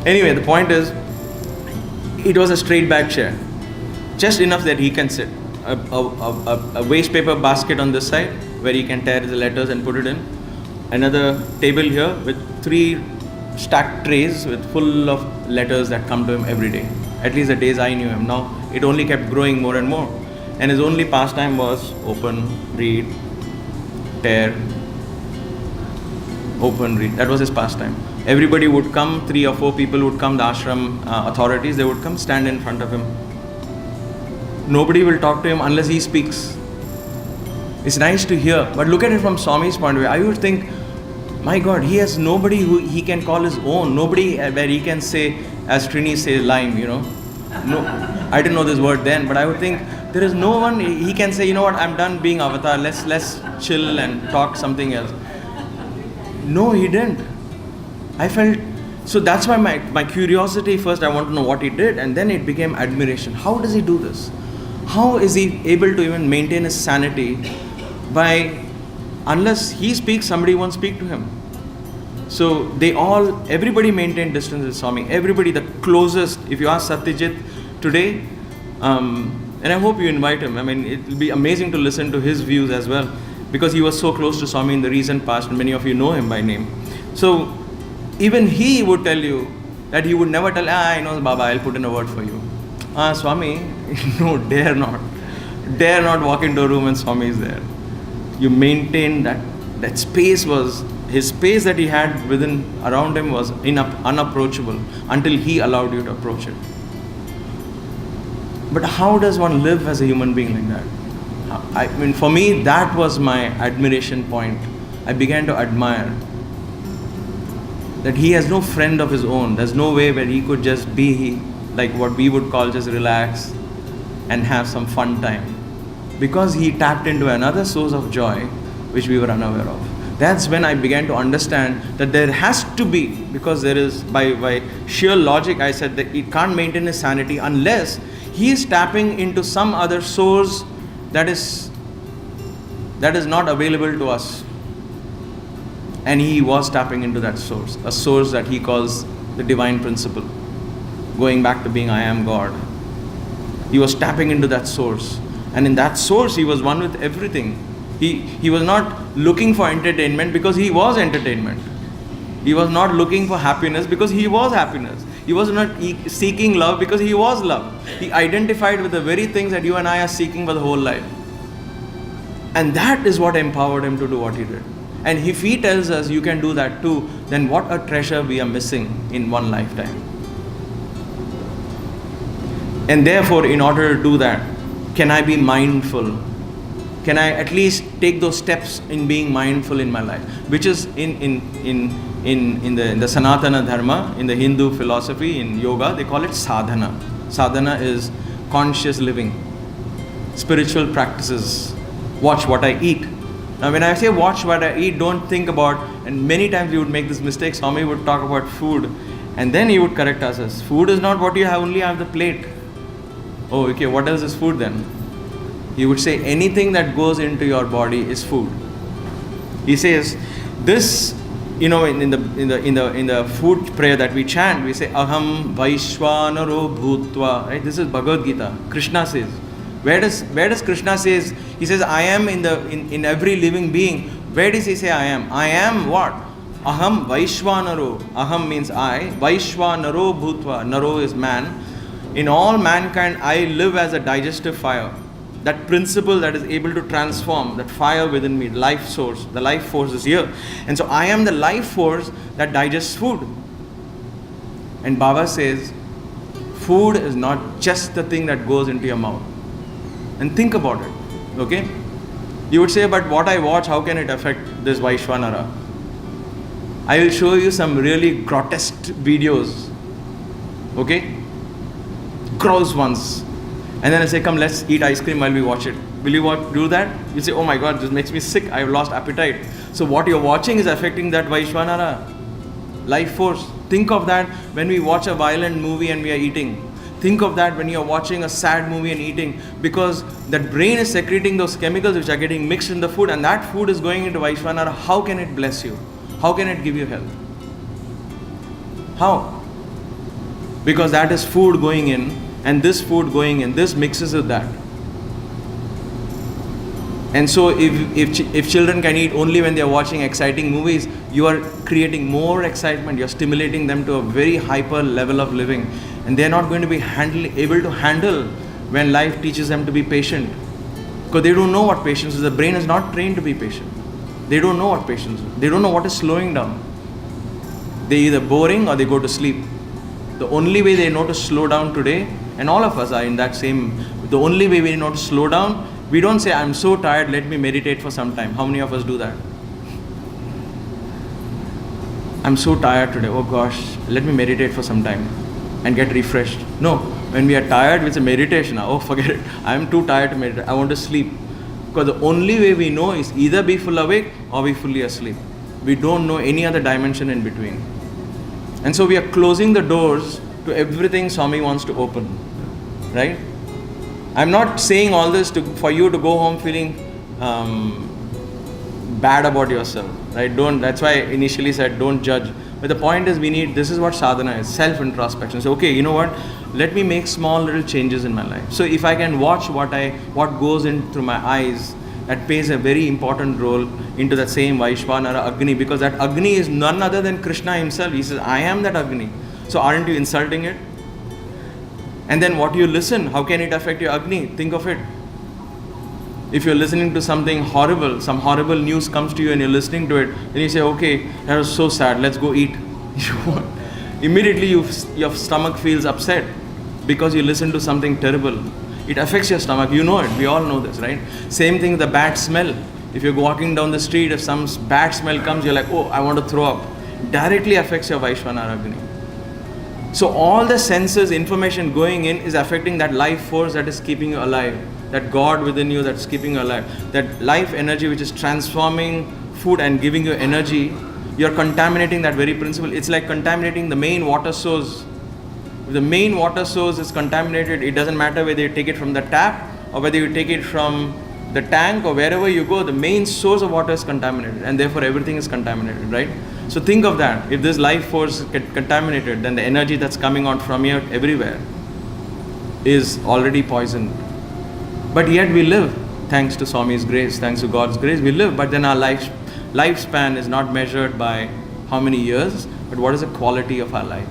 Anyway, the point is, it was a straight back chair, just enough that he can sit. A waste paper basket on this side where he can tear the letters and put it in. Another table here with 3 stacked trays with full of letters that come to him every day. At least the days I knew him. Now it only kept growing more and more. And his only pastime was open, read, tear, open, read. That was his pastime. Everybody would come, 3 or 4 people would come, the ashram authorities, they would come stand in front of him. Nobody will talk to him unless he speaks. It's nice to hear, but look at it from Swami's point of view. I would think, my God, he has nobody who he can call his own. Nobody where he can say, as Trini says, lime, No, I didn't know this word then, but I would think there is no one he can say, you know what, I'm done being avatar. Let's chill and talk something else. No, he didn't. I felt, so that's why my curiosity first, I want to know what he did, and then it became admiration. How does he do this? How is he able to even maintain his sanity unless he speaks, somebody won't speak to him. So everybody maintained distance with Swami. Everybody, the closest, if you ask Satyajit today, and I hope you invite him. I mean, it will be amazing to listen to his views as well, because he was so close to Swami in the recent past, and many of you know him by name. So even he would tell you that he would never tell, I know Baba, I'll put in a word for you. Swami, no, dare not. Dare not walk into a room and Swami is there. You maintain that space was, his space that he had around him was unapproachable until he allowed you to approach it. But how does one live as a human being like that? I mean, for me, that was my admiration point. I began to admire that he has no friend of his own. There's no way where he could just be like what we would call just relax and have some fun time. Because he tapped into another source of joy which we were unaware of. That's when I began to understand that there has to be, because there is, by sheer logic, I said that he can't maintain his sanity unless he is tapping into some other source that is not available to us. And he was tapping into that source, a source that he calls the divine principle, going back to being I am God. He was tapping into that source, and in that source he was one with everything. He was not looking for entertainment because he was entertainment. He was not looking for happiness because he was happiness. He was not seeking love because he was love. He identified with the very things that you and I are seeking for the whole life. And that is what empowered him to do what he did. And if he tells us you can do that too, then what a treasure we are missing in one lifetime. And therefore, in order to do that, can I be mindful? Can I at least take those steps in being mindful in my life? Which is in the Sanatana Dharma, in the Hindu philosophy, in yoga, they call it sadhana. Sadhana is conscious living, spiritual practices. Watch what I eat. Now when I say watch what I eat, don't think about, and many times we would make this mistake, Swami would talk about food, and then he would correct us as, food is not what you only have the plate. Oh, okay, what else is food then? He would say anything that goes into your body is food. He says this, in the food prayer that we chant, we say Aham Vaishwanaro Bhutva. Right? This is Bhagavad Gita. Krishna says. Where does Krishna says? He says I am in every living being. Where does he say I am? I am what? Aham Vaishwanaro. Aham means I. Vaishwanaro Bhutva. Naro is man. In all mankind, I live as a digestive fire. That principle that is able to transform, that fire within me, life source, the life force is here. And so I am the life force that digests food. And Baba says, food is not just the thing that goes into your mouth. And think about it, okay? You would say, but what I watch, how can it affect this Vaishwanara? I will show you some really grotesque videos, okay? Gross ones. And then I say, come, let's eat ice cream while we watch it. Will you do that? You say, oh my God, this makes me sick. I've lost appetite. So what you're watching is affecting that Vaishwanara, life force. Think of that when we watch a violent movie and we are eating. Think of that when you're watching a sad movie and eating, because that brain is secreting those chemicals which are getting mixed in the food, and that food is going into Vaishwanara. How can it bless you? How can it give you health? How? because that is food going in, and this food going in, this mixes with that. And so if children can eat only when they are watching exciting movies, you are creating more excitement, you are stimulating them to a very hyper level of living, and they are not going to be able to handle when life teaches them to be patient, because they don't know what patience is. The brain is not trained to be patient. They don't know what patience is. They don't know what is slowing down. They either boring or they go to sleep. The only way they know to slow down today, and all of us are in that same, the only way we know to slow down, we don't say, I'm so tired, let me meditate for some time. How many of us do that? I'm so tired today, oh gosh, let me meditate for some time and get refreshed. No, when we are tired, we say meditation. Oh, forget it. I'm too tired to meditate. I want to sleep. Because the only way we know is either be full awake or be fully asleep. We don't know any other dimension in between. And so we are closing the doors to everything Swami wants to open. Right? I'm not saying all this for you to go home feeling bad about yourself. Right? That's why I initially said don't judge. But the point is this is what sadhana is, self-introspection. So okay, you know what? Let me make small little changes in my life. So if I can watch what goes in through my eyes, that plays a very important role into that same Vaishvanara Agni, because that Agni is none other than Krishna himself. He says, I am that Agni. So aren't you insulting it? And then what you listen, how can it affect your Agni? Think of it. If you're listening to something horrible, some horrible news comes to you and you're listening to it, then you say, okay, that was so sad, let's go eat. Immediately your stomach feels upset because you listen to something terrible. It affects your stomach, you know it, we all know this, right? Same thing with the bad smell. If you're walking down the street, if some bad smell comes, you're like, oh, I want to throw up. Directly affects your Vaishvanara Agni. So all the senses, information going in is affecting that life force that is keeping you alive. That God within you that's keeping you alive. That life energy which is transforming food and giving you energy, you're contaminating that very principle. It's like contaminating the main water source. If the main water source is contaminated, it doesn't matter whether you take it from the tap or whether you take it from the tank or wherever you go, the main source of water is contaminated, and therefore everything is contaminated, right? So think of that. If this life force gets contaminated, then the energy that's coming out from here everywhere is already poisoned. But yet we live, thanks to Swami's grace, thanks to God's grace, we live. But then our lifespan is not measured by how many years, but what is the quality of our life.